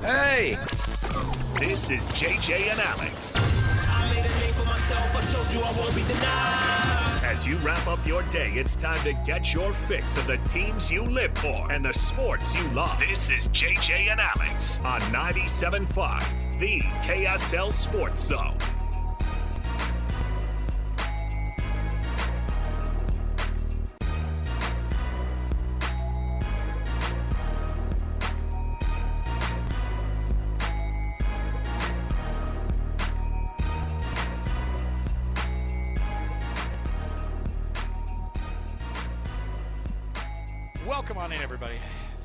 Hey! This is JJ and Alex. I made a name for myself, I told you I won't be denied. As you wrap up your day, it's time to get your fix of the teams you live for and the sports you love. This is JJ and Alex on 97.5, the KSL Sports Zone. Welcome on in, everybody.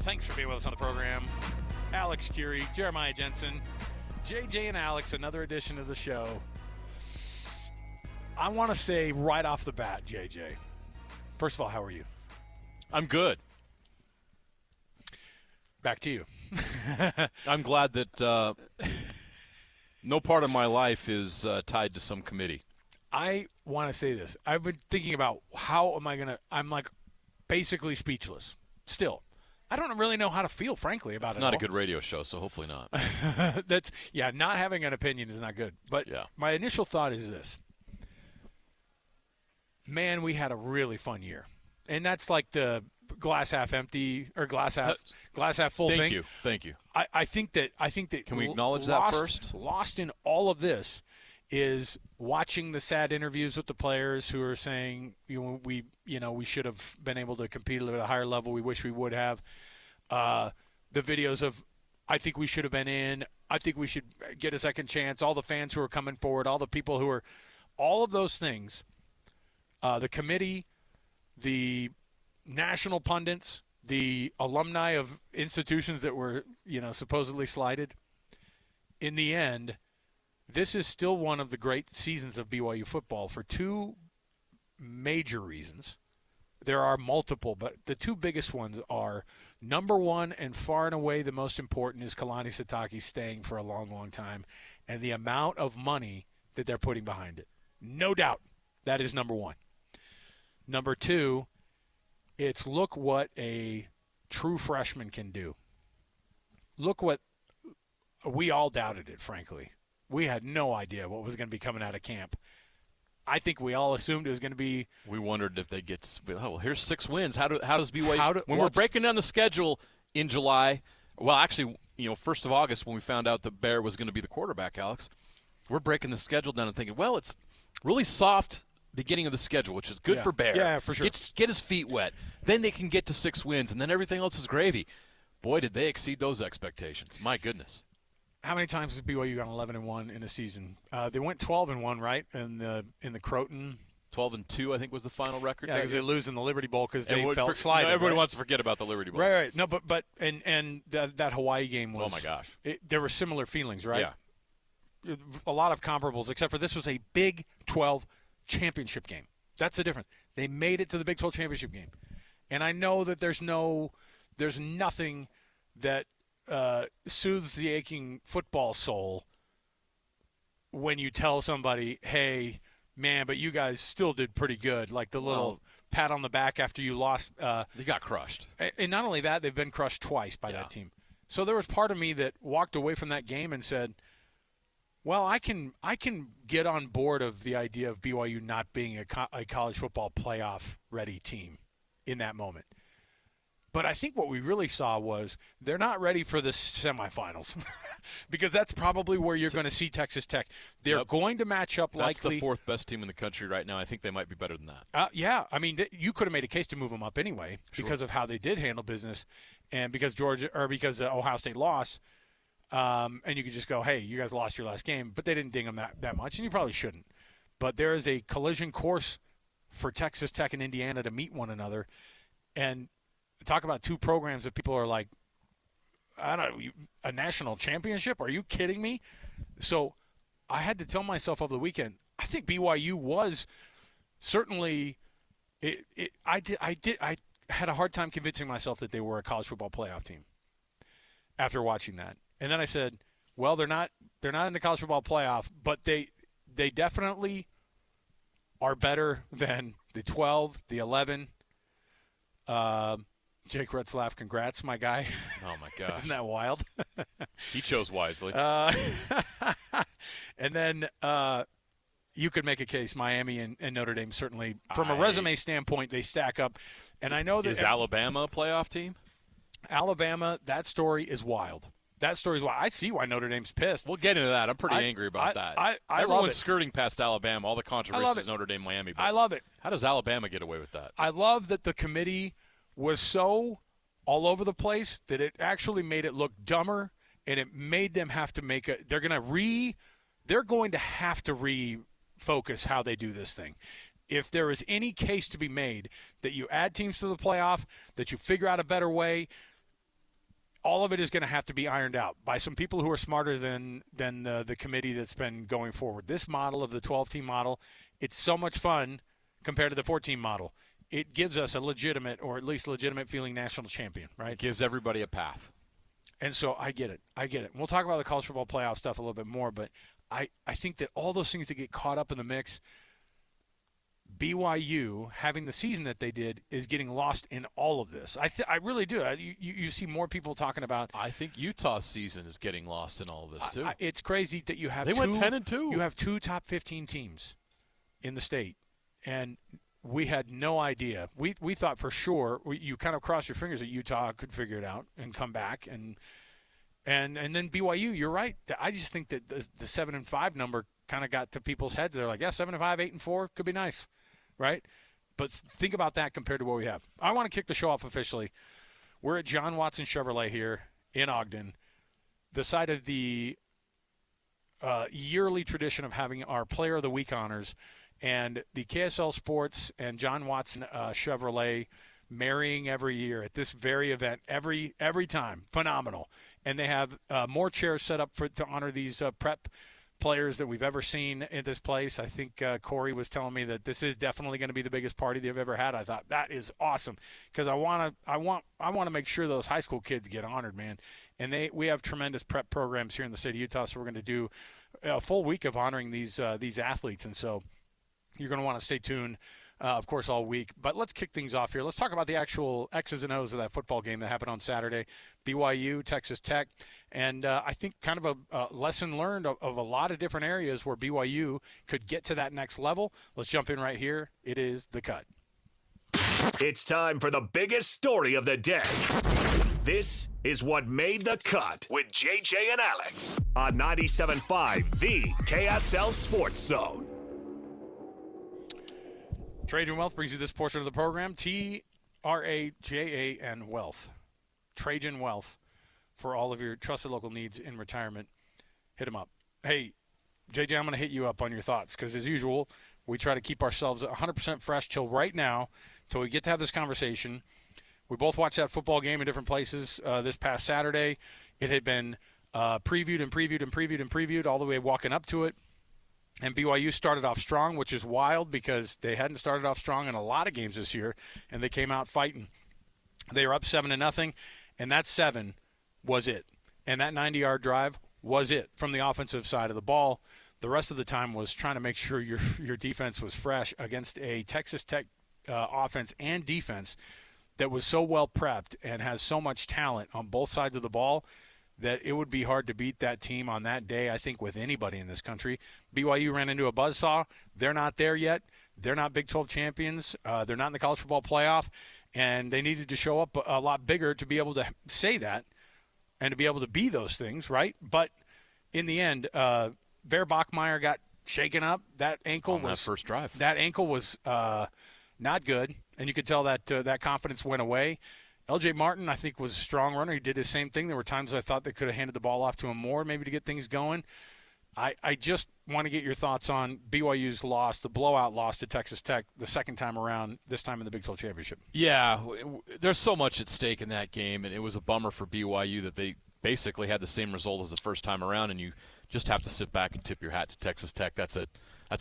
Thanks for being with us on the program. Alex, Kirry, Jeremiah Jensen, JJ and Alex, another edition of the show. I want to say right off the bat, JJ, first of all, how are you? I'm good. Back to you. I'm glad that no part of my life is tied to some committee. I want to say this. I've been thinking about how am I going to – I'm like basically speechless still. I don't really know how to feel, frankly, about it. It's not a good radio show, so hopefully not. Not having an opinion is not good. But yeah. My initial thought is this. Man, we had a really fun year. And that's like the glass half empty or glass half full thing. Thank you. I think that Can we acknowledge that first? Lost in all of this is watching the sad interviews with the players who are saying, we should have been able to compete at a higher level. We wish we would have. The videos of, I think we should have been in. I think we should get a second chance. All the fans who are coming forward, all the people who are, all of those things. The committee, the national pundits, the alumni of institutions that were, supposedly slighted. In the end, this is still one of the great seasons of BYU football for two major reasons. There are multiple, but the two biggest ones are, number one, and far and away the most important, is Kalani Sitake staying for a long, long time, and the amount of money that they're putting behind it. No doubt. That is number one. Number two, it's look what a true freshman can do. Look what we all doubted it, frankly. We had no idea what was going to be coming out of camp. I think we all assumed it was going to be. We wondered if they get. Oh, here's 6 wins. How does BYU? When we're breaking down the schedule in July, well, actually, 1st of August when we found out that Bear was going to be the quarterback, Alex, we're breaking the schedule down and thinking, well, it's really soft beginning of the schedule, which is good for Bear. Yeah, for sure. Get his feet wet. Then they can get to 6 wins, and then everything else is gravy. Boy, did they exceed those expectations. My goodness. How many times has BYU gone 11-1 in a season? They went 12-1, right? In the Croton. 12-2, I think, was the final record. Yeah, because they lose in the Liberty Bowl because they felt slighted. Everybody wants to forget about the Liberty Bowl. Right. No, but that Hawaii game was. Oh my gosh. There were similar feelings, right? Yeah. A lot of comparables, except for this was a Big 12 championship game. That's the difference. They made it to the Big 12 championship game, and I know that there's nothing that soothes the aching football soul when you tell somebody, hey, man, but you guys still did pretty good. Like the little pat on the back after you lost. They got crushed. And not only that, they've been crushed twice by that team. So there was part of me that walked away from that game and said, well, I can get on board of the idea of BYU not being a college football playoff ready team in that moment. But I think what we really saw was they're not ready for the semifinals because that's probably where you're going to see Texas Tech. They're going to match up That's likely. the 4th best team in the country right now. I think they might be better than that. Yeah. I mean, you could have made a case to move them up anyway because of how they did handle business and because Ohio State lost. And you could just go, hey, you guys lost your last game. But they didn't ding them that much, and you probably shouldn't. But there is a collision course for Texas Tech and Indiana to meet one another. And talk about two programs that people are like, I don't know, a national championship? Are you kidding me? So I had to tell myself over the weekend, I think BYU was certainly I had a hard time convincing myself that they were a college football playoff team after watching that. And then I said, well, they're not in the college football playoff, but they definitely are better than the 12, the 11. Jake Retzlaff, congrats, my guy. Oh, my gosh. Isn't that wild? He chose wisely. And then you could make a case Miami and Notre Dame certainly, from a resume standpoint, they stack up. And I know that – Is Alabama a playoff team? Alabama, that story is wild. That story's why I see why Notre Dame's pissed. We'll get into that. I'm pretty angry about that. Everyone's skirting past Alabama, all the controversies Notre Dame, Miami. I love it. How does Alabama get away with that? I love that the committee was so all over the place that it actually made it look dumber, and it made them have to make they're going to have to refocus how they do this thing. If there is any case to be made that you add teams to the playoff, that you figure out a better way, all of it is going to have to be ironed out by some people who are smarter than the committee that's been going forward. This model of the 12-team model, it's so much fun compared to the 14 model. It gives us a legitimate, or at least legitimate feeling national champion, right? It gives everybody a path. And so I get it. We'll talk about the college football playoff stuff a little bit more, but I think that all those things that get caught up in the mix, BYU, having the season that they did, is getting lost in all of this. I really do. You see more people talking about. I think Utah's season is getting lost in all of this too. It's crazy that you have. They went 10-2. You have 2 top 15 teams in the state, and we had no idea. We thought for sure. You kind of crossed your fingers that Utah could figure it out and come back, and then BYU. You're right. I just think that the 7-5 number kind of got to people's heads. They're like, yeah, 7-5, 8-4 could be nice. Right? But think about that compared to what we have. I want to kick the show off officially. We're at John Watson Chevrolet here in Ogden, the site of the yearly tradition of having our Player of the Week honors, and the KSL Sports and John Watson Chevrolet marrying every year at this very event, every time. Phenomenal. And they have more chairs set up to honor these prep players that we've ever seen in this place. I think Corey was telling me that this is definitely going to be the biggest party they've ever had. I thought that is awesome because I want to make sure those high school kids get honored, man. And we have tremendous prep programs here in the state of Utah, so we're going to do a full week of honoring these athletes. And so you're going to want to stay tuned, of course, all week. But let's kick things off here. Let's talk about the actual X's and O's of that football game that happened on Saturday. BYU, Texas Tech. And I think kind of a lesson learned of a lot of different areas where BYU could get to that next level. Let's jump in right here. It is The Cut. It's time for the biggest story of the day. This is what made the cut with JJ and Alex on 97.5, the KSL Sports Zone. Trajan Wealth brings you this portion of the program. TRAJAN Wealth. Trajan Wealth. For all of your trusted local needs in retirement, hit them up. Hey, JJ, I'm going to hit you up on your thoughts because, as usual, we try to keep ourselves 100% fresh till right now, till we get to have this conversation. We both watched that football game in different places this past Saturday. It had been previewed all the way walking up to it. And BYU started off strong, which is wild because they hadn't started off strong in a lot of games this year, and they came out fighting. They were up 7-0, and that 7 was it. And that 90-yard drive was it from the offensive side of the ball. The rest of the time was trying to make sure your defense was fresh against a Texas Tech offense and defense that was so well prepped and has so much talent on both sides of the ball that it would be hard to beat that team on that day, I think, with anybody in this country. BYU ran into a buzzsaw. They're not there yet. They're not Big 12 champions. They're not in the college football playoff. And they needed to show up a lot bigger to be able to say that and to be able to be those things, right? But in the end, Bear Bachmeier got shaken up. That ankle on that first drive. That ankle was not good, and you could tell that that confidence went away. L.J. Martin, I think, was a strong runner. He did his same thing. There were times I thought they could have handed the ball off to him more, maybe to get things going. I just want to get your thoughts on BYU's loss, the blowout loss to Texas Tech the second time around, this time in the Big 12 Championship. Yeah, there's so much at stake in that game, and it was a bummer for BYU that they basically had the same result as the first time around, and you just have to sit back and tip your hat to Texas Tech. That's a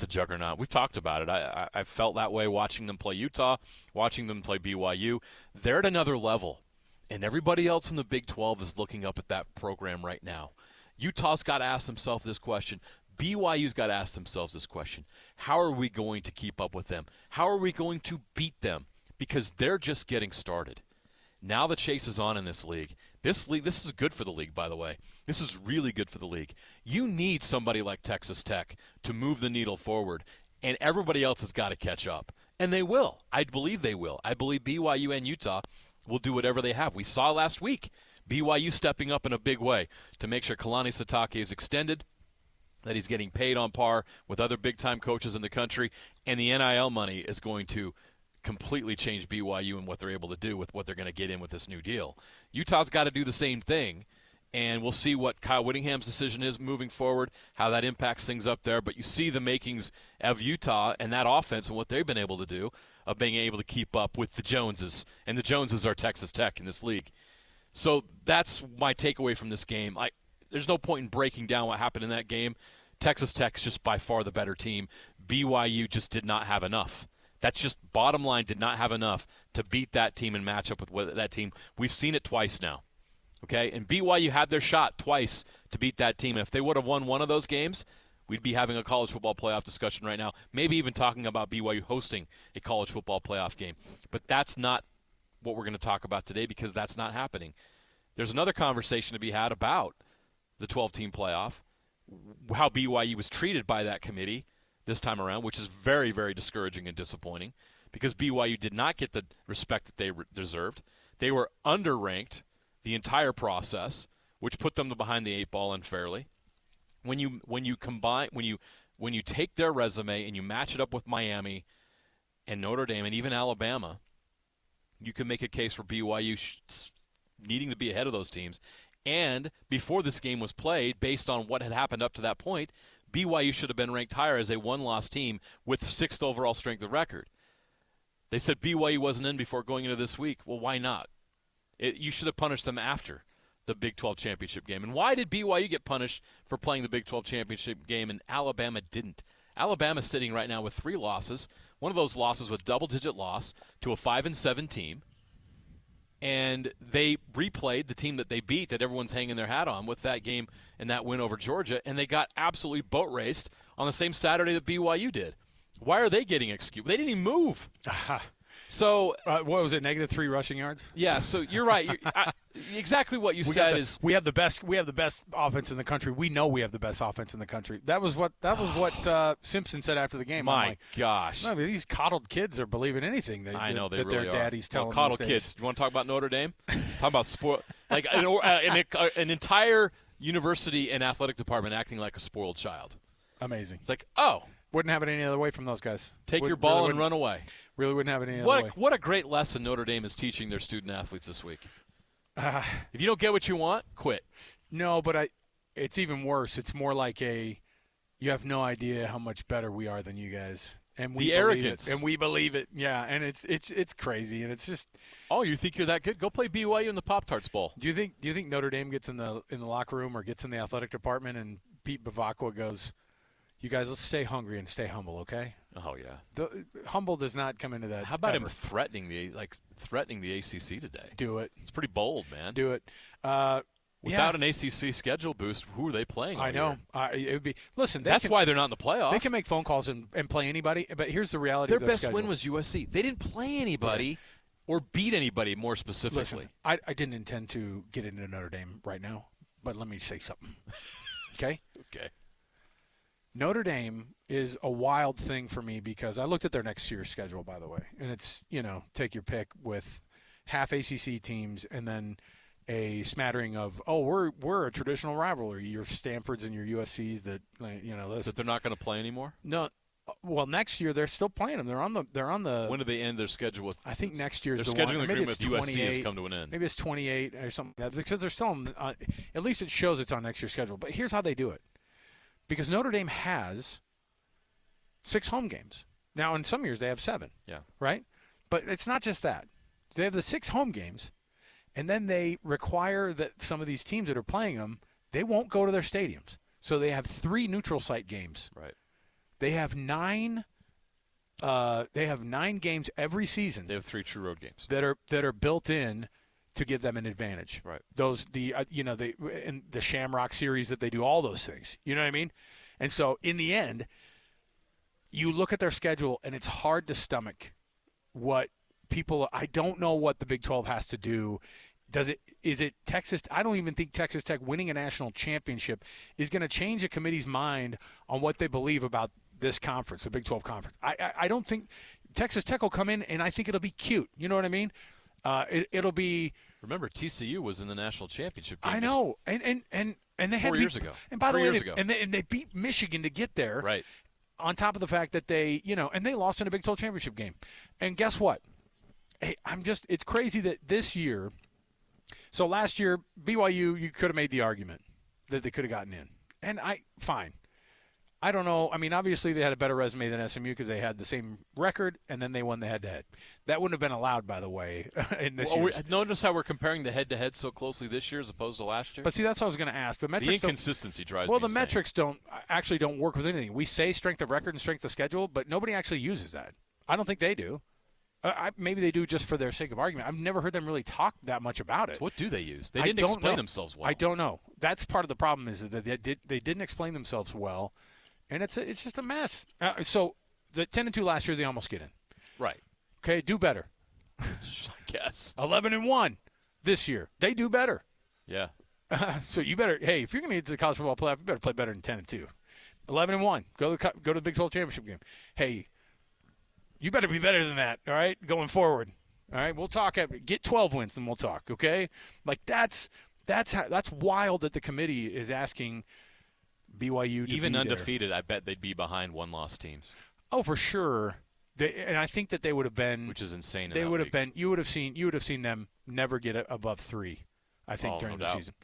juggernaut. We've talked about it. I felt that way watching them play Utah, watching them play BYU. They're at another level, and everybody else in the Big 12 is looking up at that program right now. Utah's got to ask themselves this question. BYU's got to ask themselves this question. How are we going to keep up with them? How are we going to beat them? Because they're just getting started. Now the chase is on in this league. This is good for the league, by the way. This is really good for the league. You need somebody like Texas Tech to move the needle forward, and everybody else has got to catch up. And they will. I believe they will. I believe BYU and Utah will do whatever they have. We saw last week BYU stepping up in a big way to make sure Kalani Sitake is extended, that he's getting paid on par with other big-time coaches in the country, and the NIL money is going to completely change BYU and what they're able to do with what they're going to get in with this new deal. Utah's got to do the same thing, and we'll see what Kyle Whittingham's decision is moving forward, how that impacts things up there. But you see the makings of Utah and that offense and what they've been able to do of being able to keep up with the Joneses, and the Joneses are Texas Tech in this league. So that's my takeaway from this game. There's no point in breaking down what happened in that game. Texas Tech's just by far the better team. BYU just did not have enough. That's just bottom line, did not have enough to beat that team and match up with that team. We've seen it twice now. Okay? And BYU had their shot twice to beat that team. And if they would have won one of those games, we'd be having a college football playoff discussion right now, maybe even talking about BYU hosting a college football playoff game. But that's not what we're going to talk about today, because that's not happening. There's another conversation to be had about the 12-team playoff, how BYU was treated by that committee this time around, which is very, very discouraging and disappointing, because BYU did not get the respect that they deserved. They were underranked the entire process, which put them behind the eight ball unfairly. When you take their resume and you match it up with Miami and Notre Dame and even Alabama, you can make a case for BYU needing to be ahead of those teams. And before this game was played, based on what had happened up to that point, BYU should have been ranked higher as a one-loss team with 6th overall strength of record. They said BYU wasn't in before going into this week. Well, why not? You should have punished them after the Big 12 championship game. And why did BYU get punished for playing the Big 12 championship game and Alabama didn't? Alabama's sitting right now with 3 losses. One of those losses was a double-digit loss to a 5-7 team. And they replayed the team that they beat, that everyone's hanging their hat on, with that game and that win over Georgia, and they got absolutely boat raced on the same Saturday that BYU did. Why are they getting excused? They didn't even move. So what was it? -3 rushing yards. Yeah. So you're right. Exactly what you said is we have the best offense in the country. We know we have the best offense in the country. That was what Simpson said after the game. My gosh. No, these coddled kids are believing anything that their daddy's telling them. Coddled kids. You want to talk about Notre Dame? Talk about sport, like an entire university and athletic department acting like a spoiled child. Amazing. It's like, wouldn't have it any other way from those guys. Take your ball and run away. Really wouldn't have it any other way. What a great lesson Notre Dame is teaching their student athletes this week. If you don't get what you want, quit. No, but it's even worse. It's more like you have no idea how much better we are than you guys. And the arrogance. And we believe it. Yeah, and it's crazy, and it's just. Oh, you think you're that good? Go play BYU in the Pop-Tarts Bowl. Do you think Notre Dame gets in the locker room or gets in the athletic department and Pete Bavacqua goes, "You guys, let's stay hungry and stay humble, okay?" Oh yeah. Humble does not come into that. How about him threatening the ACC today? Do it. It's pretty bold, man. Do it. Without an ACC schedule boost, who are they playing? I know. It would be. Listen, that's why they're not in the playoffs. They can make phone calls and play anybody, but here's the reality. Their of best schedule. win was USC. They didn't play anybody or beat anybody more specifically. Listen, I didn't intend to get into Notre Dame right now, but let me say something. Okay. Okay. Notre Dame is a wild thing for me because I looked at their next year's schedule, by the way, and it's, take your pick with half ACC teams and then a smattering of, we're a traditional rivalry. Your Stanfords and your USCs that they're not going to play anymore? No. Well, next year they're still playing them. They're on the. When do they end their schedule with? I think next year's their the scheduling one. Maybe agreement with USC has come to an end. Maybe it's 28 or something like that, because they're still on, at least it shows it's on next year's schedule. But here's how they do it. Because Notre Dame has 6 home games. Now, in some years, they have 7. Yeah. Right? But it's not just that. They have the 6 home games, and then they require that some of these teams that are playing them, they won't go to their stadiums. So they have 3 neutral site games. Right. They have 9 games every season. They have 3 true road games that are built in to give them an advantage. Right. Those in the Shamrock series that they do all those things. You know what I mean? And so in the end, you look at their schedule and it's hard to stomach what people. I don't know what the Big 12 has to do Is it Texas? I don't even think Texas Tech winning a national championship is going to change a committee's mind on what they believe about this conference, the Big 12 conference. I don't think Texas Tech will come in, and I think it'll be cute. You know what I mean? It'll be. Remember, TCU was in the national championship game. I know, and they had 4 years ago. And by the way, years ago. And they beat Michigan to get there. Right. On top of the fact that they lost in a Big 12 championship game. And guess what? Hey, it's crazy that this year. So last year, BYU, you could have made the argument that they could have gotten in. And fine. I don't know. I mean, obviously they had a better resume than SMU because they had the same record, and then they won the head-to-head. That wouldn't have been allowed, by the way, in this year. Notice how we're comparing the head-to-head so closely this year as opposed to last year? But see, that's what I was going to ask. The inconsistency drives me Well, the insane. metrics don't work with anything. We say strength of record and strength of schedule, but nobody actually uses that. I don't think they do. Maybe they do just for their sake of argument. I've never heard them really talk that much about it. So what do they use? They didn't explain themselves well. I don't know. That's part of the problem is that they didn't explain themselves well, and it's just a mess. So the 10-2 last year, they almost get in. Right. Okay, do better. I guess 11-1 this year. They do better. Yeah. So you better. Hey, if you're going to get to the college football playoff, you better play better than 10-2. 11-1. Go to the Big 12 championship game. Hey. You better be better than that, all right, going forward. All right, we'll talk. Get 12 wins, and we'll talk, okay? Like, that's wild that the committee is asking BYU to even be undefeated, there. I bet they'd be behind one-loss teams. Oh, for sure. And I think that they would have been – which is insane. They would have been – you would have seen them never get above 3, I think, during the season.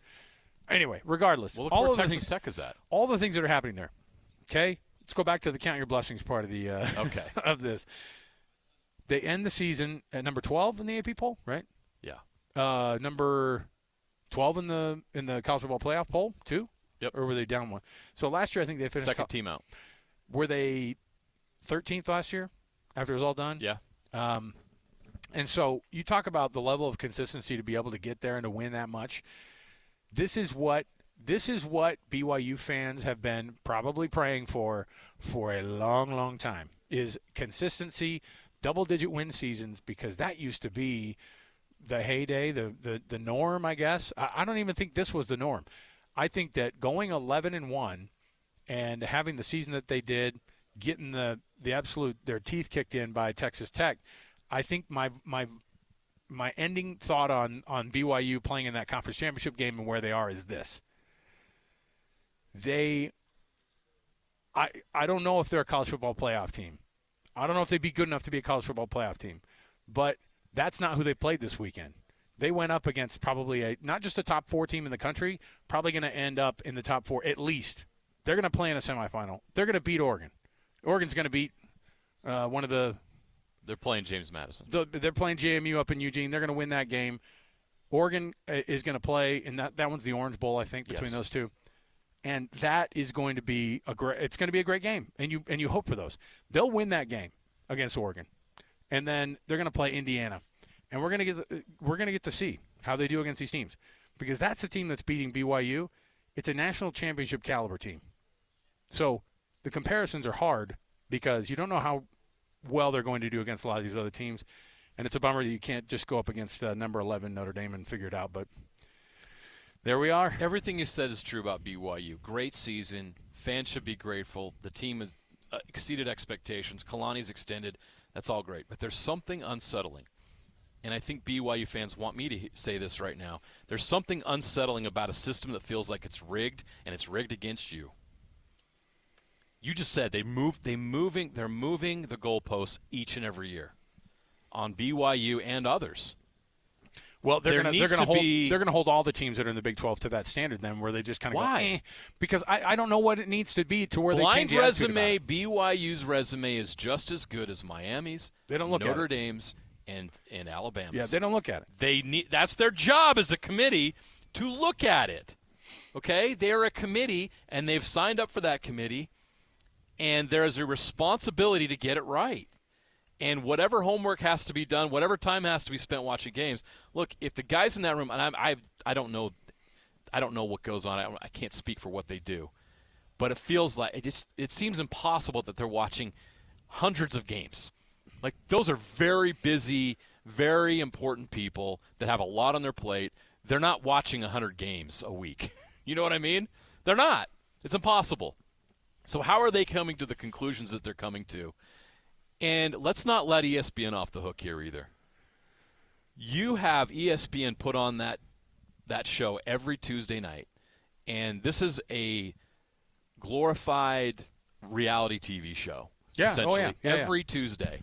Anyway, regardless. Well, look where Texas Tech is at. All the things that are happening there, okay? Let's go back to the count your blessings part of the of this. They end the season at number 12 in the AP poll, right? Yeah. Number 12 in the college football playoff poll, too? Yep. Or were they down one? So last year I think they finished second team out. Were they 13th last year after it was all done? Yeah. And so you talk about the level of consistency to be able to get there and to win that much. This is what BYU fans have been probably praying for a long, long time, is consistency, double-digit win seasons, because that used to be the heyday, the norm, I guess. I don't even think this was the norm. I think that going 11-1 and having the season that they did, getting the absolute their teeth kicked in by Texas Tech, I think my ending thought on BYU playing in that conference championship game and where they are is this. I don't know if they're a college football playoff team. I don't know if they'd be good enough to be a college football playoff team. But that's not who they played this weekend. They went up against probably not just a top 4 team in the country, probably going to end up in the top 4 at least. They're going to play in a semifinal. They're going to beat Oregon. Oregon's going to beat one of the – They're playing James Madison. They're playing JMU up in Eugene. They're going to win that game. Oregon is going to play, and that one's the Orange Bowl, I think, between those two. And that is going to be it's going to be a great game, and you hope for those. They'll win that game against Oregon, and then they're going to play Indiana, and we're going to get to see how they do against these teams, because that's the team that's beating BYU. It's a national championship caliber team, so the comparisons are hard because you don't know how well they're going to do against a lot of these other teams, and it's a bummer that you can't just go up against number 11 Notre Dame and figure it out, but. There we are. Everything you said is true about BYU. Great season. Fans should be grateful. The team has exceeded expectations. Kalani's extended. That's all great. But there's something unsettling. And I think BYU fans want me to say this right now. There's something unsettling about a system that feels like it's rigged, and it's rigged against you. You just said they're moving the goalposts each and every year on BYU and others. Well, they're going to hold all the teams that are in the Big 12 to that standard then, where they just kind of go, because I don't know what it needs to be to where they change the attitude about it. BYU's resume is just as good as Miami's, they don't look Notre at Dame's, and Alabama's. Yeah, they don't look at it. That's their job as a committee to look at it. Okay? They're a committee, and they've signed up for that committee, and there is a responsibility to get it right. And whatever homework has to be done, whatever time has to be spent watching games. Look, if the guys in that room, and I don't know what goes on. I can't speak for what they do, but it feels like it seems impossible that they're watching hundreds of games. Like, those are very busy, very important people that have a lot on their plate. They're not watching 100 games a week. You know what I mean? They're not. It's impossible. So how are they coming to the conclusions that they're coming to? And let's not let ESPN off the hook here either. You have ESPN put on that show every Tuesday night, and this is a glorified reality TV show, essentially, every Tuesday.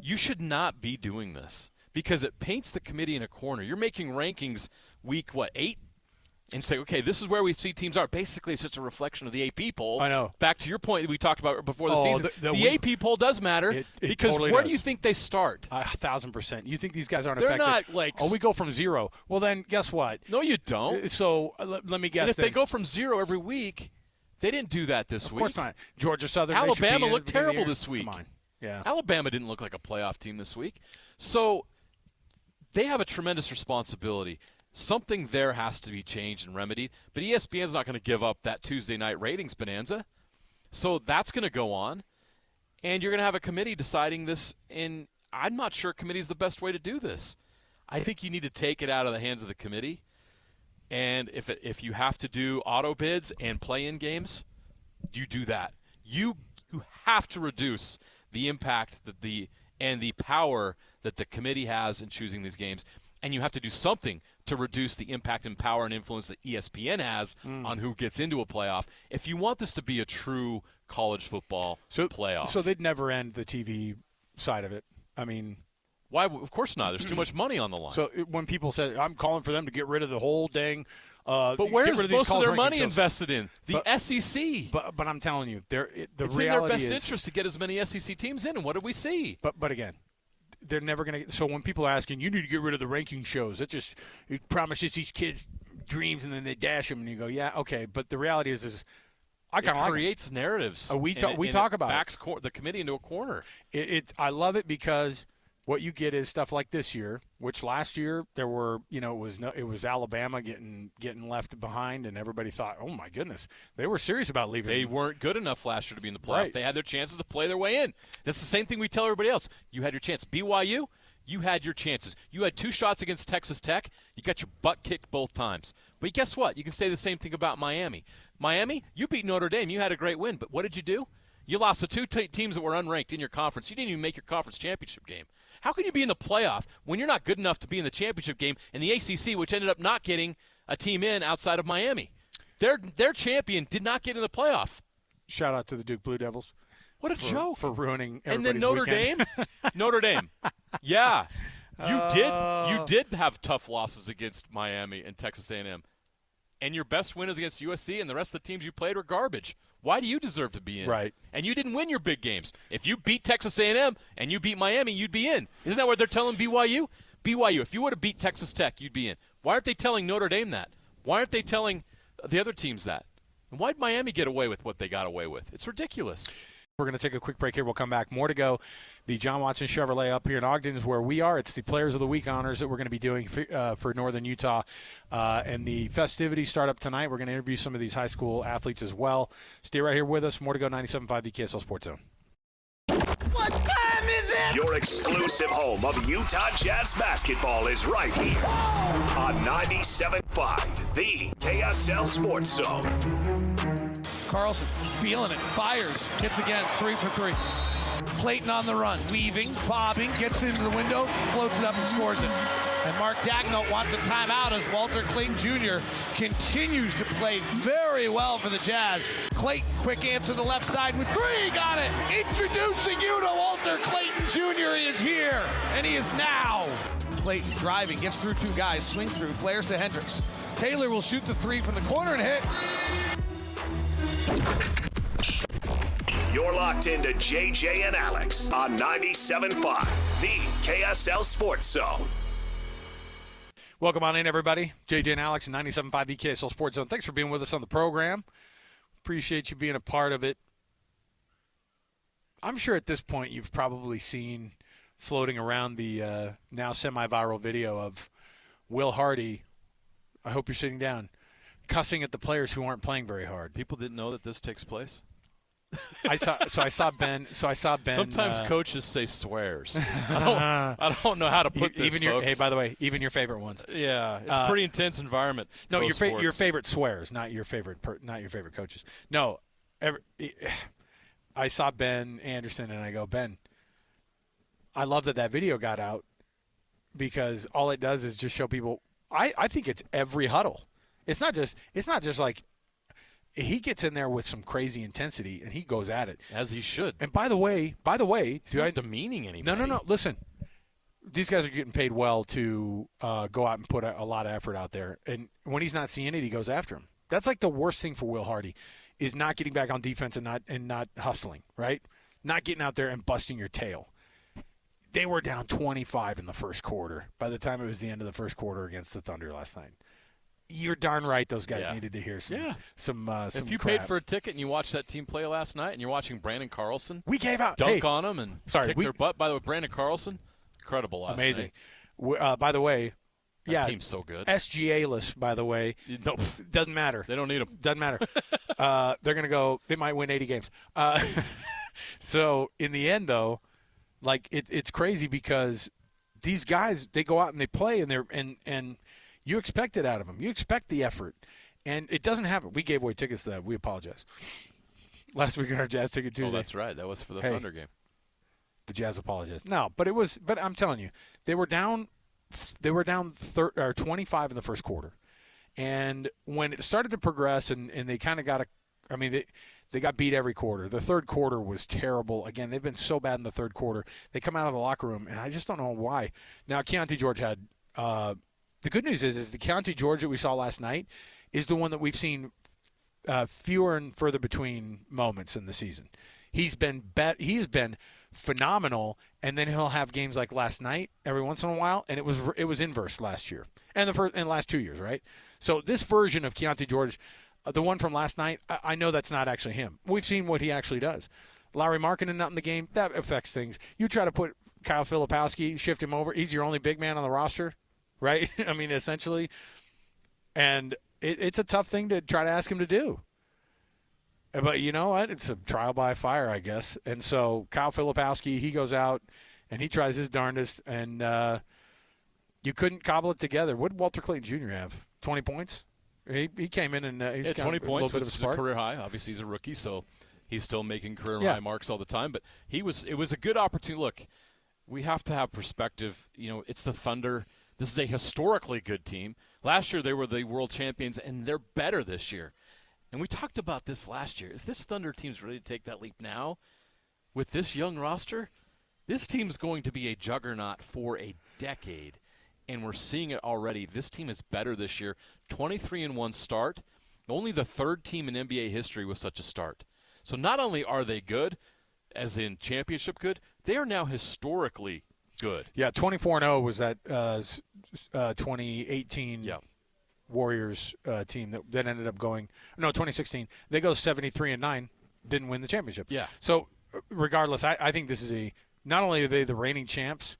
You should not be doing this because it paints the committee in a corner. You're making rankings week, 8? And say, okay, this is where we see teams are. Basically, it's just a reflection of the AP poll. I know. Back to your point that we talked about before the season. The AP poll does matter because totally where does. do you think they start? 1,000%. You think these guys aren't They're effective? not like. Oh, we go from 0. Well, then guess what? No, you don't. So let me guess. And if they go from 0 every week, they didn't do that this week. Of course not. Georgia Southern. Alabama looked terrible this week. Come on. Yeah. Alabama didn't look like a playoff team this week. So they have a tremendous responsibility. Something there has to be changed and remedied. But ESPN's not going to give up that Tuesday night ratings bonanza. So that's going to go on. And you're going to have a committee deciding this. And I'm not sure committee's the best way to do this. I think you need to take it out of the hands of the committee. And if you have to do auto bids and play-in games, you do that. You have to reduce the impact and the power that the committee has in choosing these games. And you have to do something to reduce the impact and power and influence that ESPN has on who gets into a playoff if you want this to be a true college football playoff. So they'd never end the TV side of it. I mean, why? Of course not. There's too much money on the line. So when people say, I'm calling for them to get rid of the whole dang but where's most of their money invested in? The SEC. But I'm telling you, the it's reality in their best is, interest to get as many SEC teams in, and what did we see? But again, they're never going to. So when people are asking, you need to get rid of the ranking shows. It promises these kids dreams, and then they dash them, and you go, yeah, okay. But the reality is I kind of creates narratives. We talk about backs the committee into a corner. I love it because what you get is stuff like this year, which last year there were, it was Alabama getting left behind, and everybody thought, oh my goodness, they were serious about leaving. They weren't good enough last year to be in the playoff. Right. They had their chances to play their way in. That's the same thing we tell everybody else. You had your chance. BYU, you had your chances. You had 2 shots against Texas Tech. You got your butt kicked both times. But guess what? You can say the same thing about Miami. Miami, you beat Notre Dame. You had a great win. But what did you do? You lost to 2 teams that were unranked in your conference. You didn't even make your conference championship game. How can you be in the playoff when you're not good enough to be in the championship game in the ACC, which ended up not getting a team in outside of Miami? Their champion did not get in the playoff. Shout out to the Duke Blue Devils. What a joke. For ruining everybody's And then Notre weekend. Dame? Notre Dame. Yeah. You did have tough losses against Miami and Texas A&M. And your best win is against USC, and the rest of the teams you played were garbage. Why do you deserve to be in? Right. And you didn't win your big games. If you beat Texas A&M and you beat Miami, you'd be in. Isn't that what they're telling BYU? BYU, if you would have beat Texas Tech, you'd be in. Why aren't they telling Notre Dame that? Why aren't they telling the other teams that? And why did Miami get away with what they got away with? It's ridiculous. We're going to take a quick break here. We'll come back. More to go. The John Watson Chevrolet up here in Ogden is where we are. It's the Players of the Week honors that we're going to be doing for Northern Utah. And the festivities start up tonight. We're going to interview some of these high school athletes as well. Stay right here with us. More to go. 97.5 the KSL Sports Zone. What time is it? Your exclusive home of Utah Jazz basketball is right here on 97.5 the KSL Sports Zone. Carlson feeling it, fires, hits again, 3 for 3. Clayton on the run, weaving, bobbing, gets into the window, floats it up and scores it. And Mark Dagnall wants a timeout as Walter Clayton Jr. continues to play very well for the Jazz. Clayton, quick answer the left side with 3, got it! Introducing you to Walter Clayton Jr. He is here, and he is now. Clayton driving, gets through 2 guys, swing through, flares to Hendricks. Taylor will shoot the 3 from the corner and hit. You're locked into JJ and Alex on 97.5, the KSL Sports Zone. Welcome on in, everybody. JJ and Alex, 97.5 the KSL Sports Zone. Thanks for being with us on the program. Appreciate you being a part of it. I'm sure at this point you've probably seen floating around the now semi-viral video of Will Hardy, I hope you're sitting down, cussing at the players who aren't playing very hard. People didn't know that this takes place? I saw Ben. Sometimes coaches say swears. I don't know how to put this, folks. Hey, by the way, even your favorite ones. Yeah, it's a pretty intense environment. No, your favorite swears, not your favorite coaches. No, I saw Ben Anderson and I go, Ben, I love that video got out because all it does is just show people. I think it's every huddle. It's not just like. He gets in there with some crazy intensity, and he goes at it. As he should. And by the way, he's not demeaning anybody. No. Listen, these guys are getting paid well to go out and put a lot of effort out there. And when he's not seeing it, he goes after him. That's like the worst thing for Will Hardy, is not getting back on defense and not hustling, right? Not getting out there and busting your tail. They were down 25 in the first quarter by the time it was the end of the first quarter against the Thunder last night. You're darn right those guys needed to hear some If you crap. paid for a ticket and you watched that team play last night and you're watching Brandon Carlson we gave out dunk on them and kick their butt. By the way, Brandon Carlson, incredible last amazing. night. By the way, that team's so good. SGA-less, by the way. No, doesn't matter. They don't need them. Doesn't matter. They're going to go – they might win 80 games. So, in the end, though, like it's crazy because these guys, they go out and they play and they're and you expect it out of them. You expect the effort. And it doesn't happen. We gave away tickets to that. We apologize. Last week on our Jazz Ticket Tuesday. Oh, that's right. That was for the Thunder game. The Jazz apologized. No, but it was. But I'm telling you, they were down. They were down 25 in the first quarter, and when it started to progress, and they kind of got a. I mean, they got beat every quarter. The third quarter was terrible. Again, they've been so bad in the third quarter. They come out of the locker room, and I just don't know why. Now, Keontae George had. The good news is the Keontae George that we saw last night is the one that we've seen fewer and further between moments in the season. He's been phenomenal, and then he'll have games like last night every once in a while, and it was inverse last year and the last 2 years, right? So this version of Keontae George, the one from last night, I know that's not actually him. We've seen what he actually does. Larry Markkinen not in the game, that affects things. You try to put Kyle Filipowski, shift him over, he's your only big man on the roster, right? I mean, essentially, and it's a tough thing to try to ask him to do. But you know what? It's a trial by fire, I guess. And so Kyle Filipowski, he goes out and he tries his darndest, and you couldn't cobble it together. What did Walter Clayton Jr. have? 20 points? He came in and he's got 20 points, which is a spark. career high. Obviously, he's a rookie, so he's still making career high marks all the time. But it was a good opportunity. Look, we have to have perspective. You know, it's the Thunder. This is a historically good team. Last year they were the world champions, and they're better this year. And we talked about this last year. If this Thunder team's ready to take that leap now, with this young roster, this team's going to be a juggernaut for a decade. And we're seeing it already. This team is better this year. 23-1 start. Only the third team in NBA history with such a start. So not only are they good, as in championship good, they are now historically good. Yeah, 24-0 was that 2018 Warriors team that ended up going – no, 2016. They go 73-9, didn't win the championship. Yeah. So regardless, I think this is not only are they the reigning champs,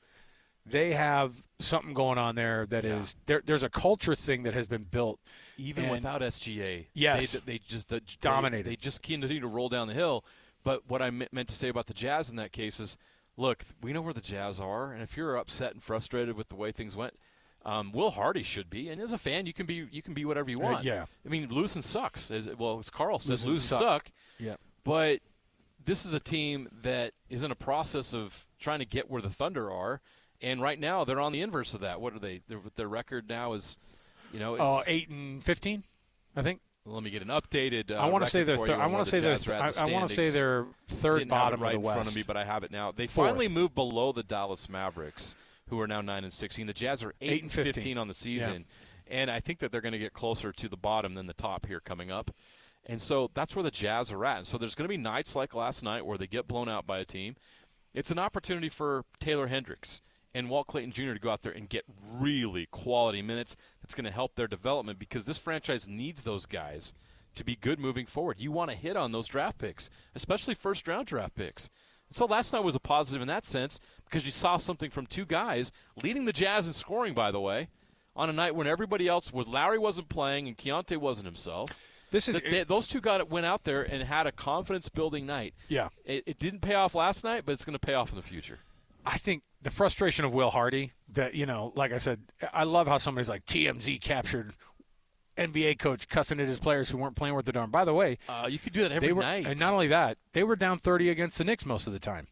they have something going on there that is there's a culture thing that has been built. Even without SGA. Yes. They just dominated. They just continue to roll down the hill. But what I meant to say about the Jazz in that case is, look, we know where the Jazz are, and if you're upset and frustrated with the way things went, Will Hardy should be. And as a fan, you can be whatever you want. Yeah. I mean, losing sucks. As Carl says, losing suck. Yeah. But this is a team that is in a process of trying to get where the Thunder are. And right now, they're on the inverse of that. What are they? Their record now is, 8-15, I think. Let me get an updated. I want to say they're. I want to say they're. I want to say they're third bottom of the West. In front of me, but I have it now. They Fourth. finally moved below the Dallas Mavericks, who are now 9-16. The Jazz are 8-15 on the season, and I think that they're going to get closer to the bottom than the top here coming up. And so that's where the Jazz are at. And so there's going to be nights like last night where they get blown out by a team. It's an opportunity for Taylor Hendricks and Walt Clayton Jr. to go out there and get really quality minutes. That's going to help their development because this franchise needs those guys to be good moving forward. You want to hit on those draft picks, especially first-round draft picks. And so last night was a positive in that sense because you saw something from two guys leading the Jazz in scoring, by the way, on a night when everybody else was. Larry wasn't playing and Keontae wasn't himself. those two went out there and had a confidence-building night. Yeah. It didn't pay off last night, but it's going to pay off in the future. I think the frustration of Will Hardy, that, like I said, I love how somebody's like, TMZ captured NBA coach cussing at his players who weren't playing worth the darn. By the way, you could do that every night. And not only that, they were down 30 against the Knicks most of the time.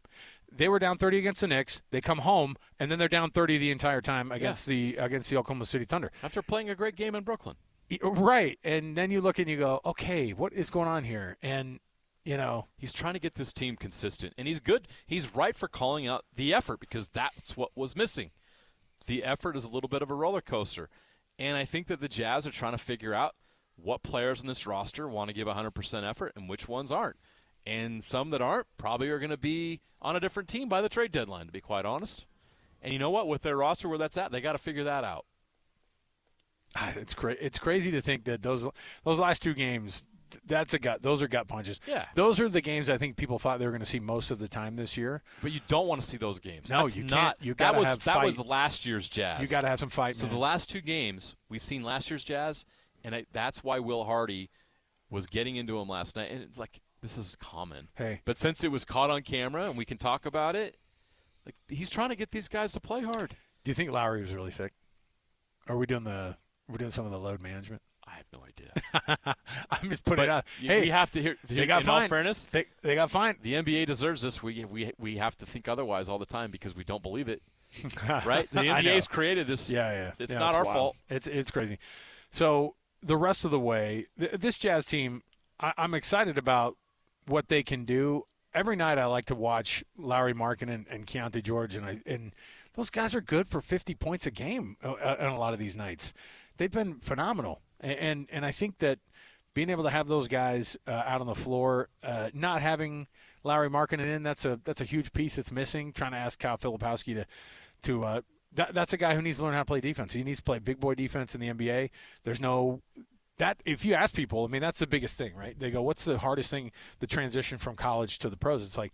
They were down 30 against the Knicks. They come home, and then they're down 30 the entire time against the Oklahoma City Thunder. After playing a great game in Brooklyn. Right. And then you look and you go, okay, what is going on here? And, he's trying to get this team consistent, and he's good. He's right for calling out the effort because that's what was missing. The effort is a little bit of a roller coaster, and I think that the Jazz are trying to figure out what players in this roster want to give 100% effort and which ones aren't. And some that aren't probably are going to be on a different team by the trade deadline, to be quite honest. And you know what? With their roster where that's at, they got to figure that out. It's crazy to think that those last two games, those are gut punches. Yeah. Those are the games I think people thought they were going to see most of the time this year. But you don't want to see those games. No, That's you not. can't. You got to have fight. That was last year's Jazz. You got to have some fight. So man. the last two games, we've seen last year's Jazz, and that's why Will Hardy was getting into him last night. And it's like, this is common. Hey. But since it was caught on camera and we can talk about it, like, he's trying to get these guys to play hard. Do you think Lowry was really sick? Are we doing some of the load management? I have no idea. I'm just putting it out. Hey, we have to hear. They got in fined. all fairness, they got fined. The NBA deserves this. We have to think otherwise all the time because we don't believe it. Right? The NBA's created this. Yeah. It's not our fault. It's crazy. So the rest of the way, this Jazz team, I'm excited about what they can do. Every night I like to watch Lauri Markkanen and Keontae George, and those guys are good for 50 points a game on a lot of these nights. They've been phenomenal. And I think that being able to have those guys out on the floor, not having Lauri Markkanen in, that's a huge piece that's missing. Trying to ask Kyle Filipowski to that's a guy who needs to learn how to play defense. He needs to play big boy defense in the NBA. There's no that if you ask people, I mean, that's the biggest thing, right? They go, what's the hardest thing, the transition from college to the pros? It's like,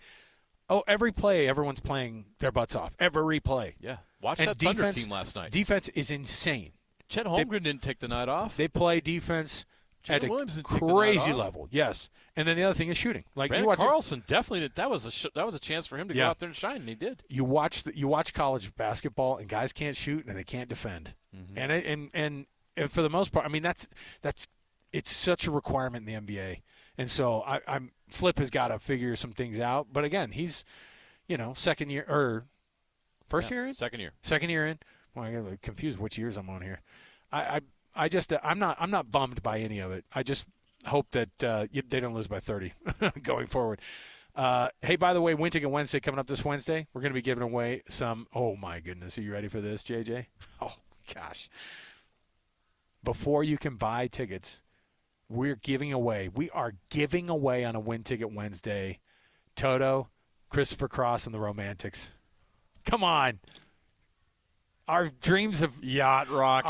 every play, everyone's playing their butts off. Every play. Yeah. Watch that Thunder team last night. Defense is insane. Chet Holmgren didn't take the night off. They play defense at a crazy level. Yes. And then the other thing is shooting. Like Brandon Carlson definitely did. That was a chance for him to go out there and shine, and he did. You watch college basketball, and guys can't shoot and they can't defend. Mm-hmm. And for the most part, I mean it's such a requirement in the NBA. And so Flip has got to figure some things out. But again, he's second year or first year in? Second year. Second year in. Well, I get confused which years I'm on here. I'm not bummed by any of it. I just hope that they don't lose by 30 going forward. Hey, by the way, Win Ticket Wednesday coming up this Wednesday. We're going to be giving away some. Oh my goodness, are you ready for this, JJ? Oh gosh. Before you can buy tickets, we are giving away on a Win Ticket Wednesday, Toto, Christopher Cross, and the Romantics. Come on. Our dreams of Yacht Rock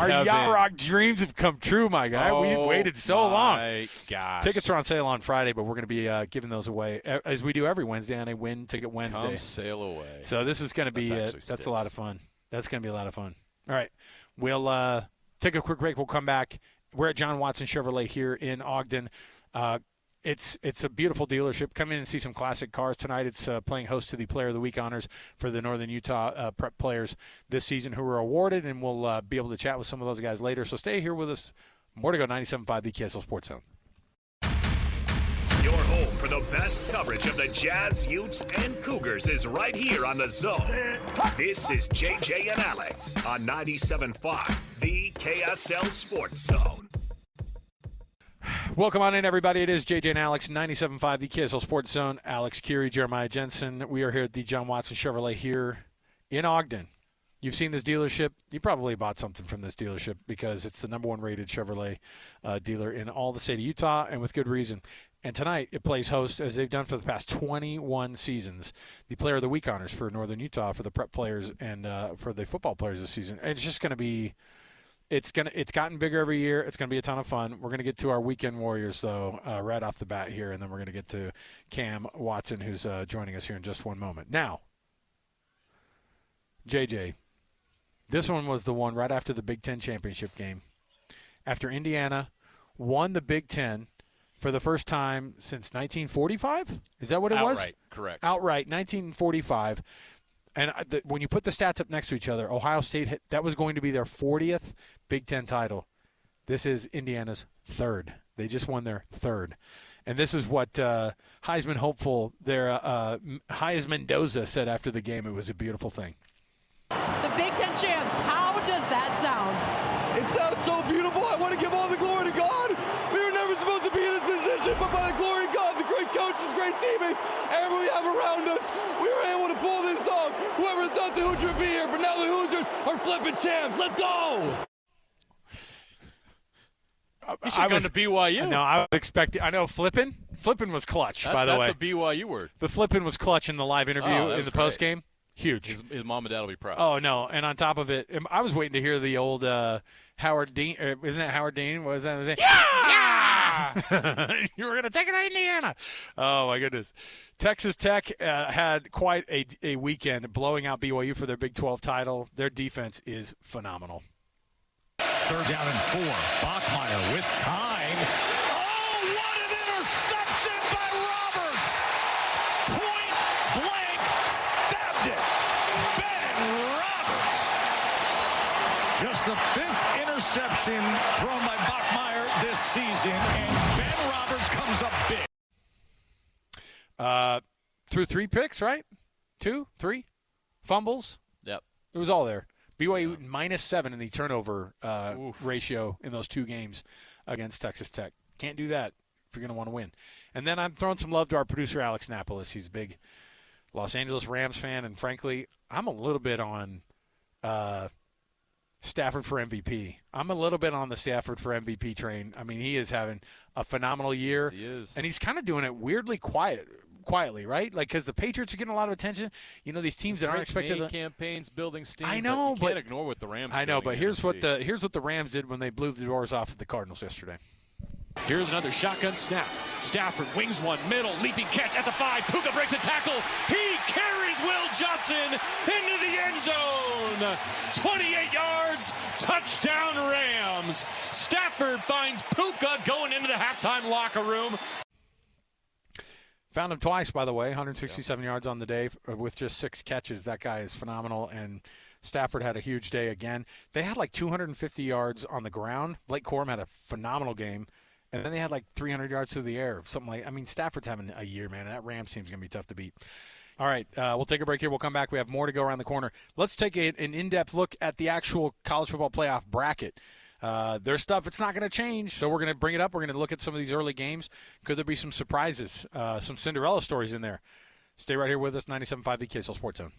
dreams have come true, my guy. We waited so long. My gosh. Tickets are on sale on Friday, but we're going to be giving those away as we do every Wednesday on a Win Ticket Wednesday. Come sail away. So this is going to be that's a lot of fun. That's going to be a lot of fun. All right, we'll take a quick break. We'll come back. We're at John Watson Chevrolet here in Ogden. It's a beautiful dealership. Come in and see some classic cars tonight. It's playing host to the Player of the Week honors for the Northern Utah prep players this season who were awarded, and we'll be able to chat with some of those guys later. So stay here with us. More to go. 97.5, the KSL Sports Zone. Your home for the best coverage of the Jazz, Utes, and Cougars is right here on The Zone. This is JJ and Alex on 97.5, the KSL Sports Zone. Welcome on in, everybody. It is JJ and Alex, 97.5, the KSL Sports Zone. Alex Kirry, Jeremiah Jensen. We are here at the John Watson Chevrolet here in Ogden. You've seen this dealership. You probably bought something from this dealership because it's the number one rated Chevrolet dealer in all the state of Utah, and with good reason. And tonight it plays host, as they've done for the past 21 seasons, the Player of the Week honors for Northern Utah for the prep players and for the football players this season. And it's just going to be It's gotten bigger every year. It's going to be a ton of fun. We're going to get to our weekend warriors, though, right off the bat here, and then we're going to get to Cam Watson, who's joining us here in just one moment. Now, JJ, this one was the one right after the Big Ten championship game. After Indiana won the Big Ten for the first time since 1945. Is that what it was? Outright, correct. Outright, 1945. And when you put the stats up next to each other, Ohio State, that was going to be their 40th Big Ten title. This is Indiana's third. They just won their third. And this is what Heisman hopeful, Hayes Mendoza said after the game. It was a beautiful thing. The Big Ten champs, how does that sound? It sounds so beautiful. I want to give all the glory to God. We were never supposed to be in this position, but by the glory of God, the great coaches, great teammates, everyone we have around us, we were able to pull this off. Whoever thought the Hoosiers would be here, but now the Hoosiers are flipping champs. Let's go! You should go to BYU. No, I was expecting. I know flipping. Flipping was clutch, by the way. That's a BYU word. The flipping was clutch in the live interview in the post game. Huge. His mom and dad will be proud. Oh, no. And on top of it, I was waiting to hear the old Howard Dean. Isn't it Howard Dean? What was that? Yeah! You were going to take it to Indiana. Oh, my goodness. Texas Tech had quite a weekend blowing out BYU for their Big 12 title. Their defense is phenomenal. 3rd down and 4. Bachmeier with time. Oh, what an interception by Roberts! Point blank, stabbed it. Ben Roberts. Just the 5th interception thrown by Bachmeier this season, and Ben Roberts comes up big. Threw 3 picks, right? 2, 3 fumbles. Yep. It was all there. BYU -7 in the turnover ratio in those 2 games against Texas Tech. Can't do that if you're going to want to win. And then I'm throwing some love to our producer, Alex Napolis. He's a big Los Angeles Rams fan, and frankly, I'm a little bit on Stafford for MVP. I'm a little bit on the Stafford for MVP train. I mean, he is having a phenomenal year. Yes, he is. And he's kind of doing it weirdly quietly, right? Like, because the Patriots are getting a lot of attention. You know, these teams that aren't expected to. Campaigns building steam. I know, but you can't ignore what the Rams. I know, but here's what the Rams did when they blew the doors off of the Cardinals yesterday. Here's another shotgun snap. Stafford wings one, middle, leaping catch at the 5. Puka breaks a tackle. He carries Will Johnson into the end zone. 28 yards, touchdown Rams. Stafford finds Puka going into the halftime locker room. Found him twice, by the way, 167 yards on the day with just 6 catches. That guy is phenomenal, and Stafford had a huge day again. They had like 250 yards on the ground. Blake Corum had a phenomenal game, and then they had like 300 yards through the air. Something like, I mean, Stafford's having a year, man. That Rams team's going to be tough to beat. All right, we'll take a break here. We'll come back. We have more to go around the corner. Let's take an in-depth look at the actual college football playoff bracket. There's stuff it's not going to change, so we're going to bring it up. We're going to look at some of these early games. Could there be some surprises, some Cinderella stories in there? Stay right here with us, 97.5 the KSL Sports Zone.